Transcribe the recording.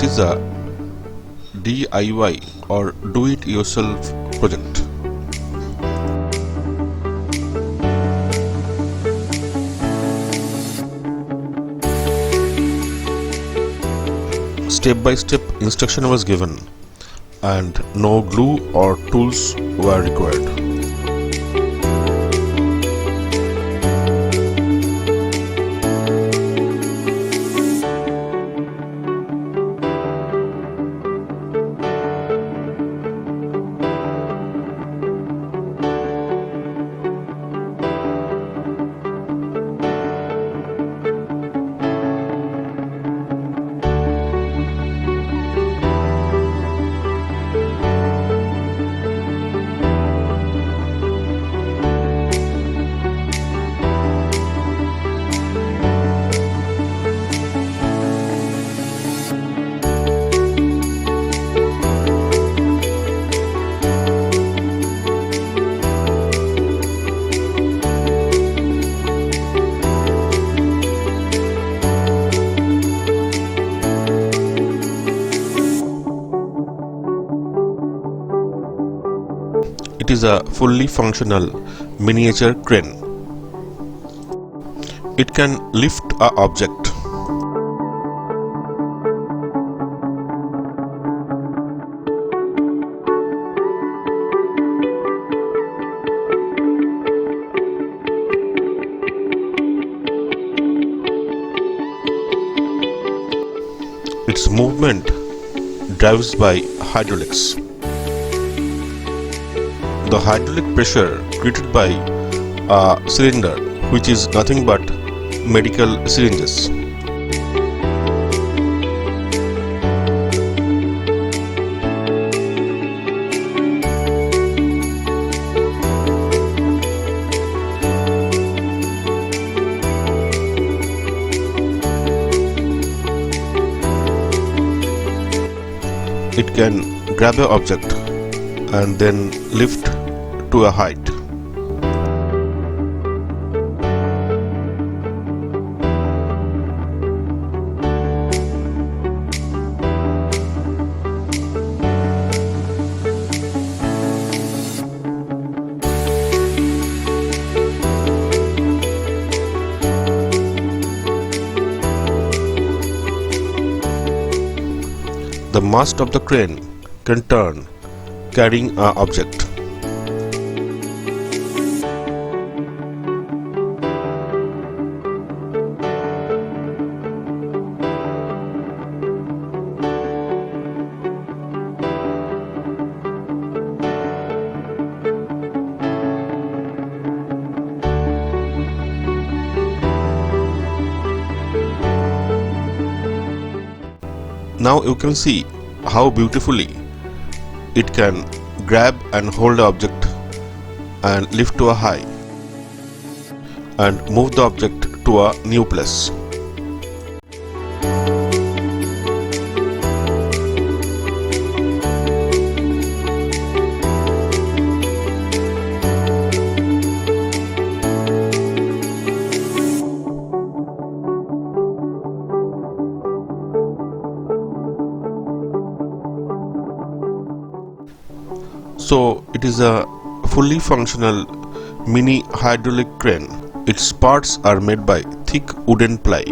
is a DIY or do-it-yourself project. Step-by-step instruction was given and no glue or tools were required. It is a fully functional miniature crane. It can lift an object. Its movement drives by hydraulics. The hydraulic pressure created by a cylinder, which is nothing but medical syringes. It can grab an object and then lift to a height. The mast of the crane can turn, carrying an object. Now you can see how beautifully it can grab and hold the object and lift to a high and move the object to a new place. So it is a fully functional mini hydraulic crane. Its parts are made by thick wooden ply.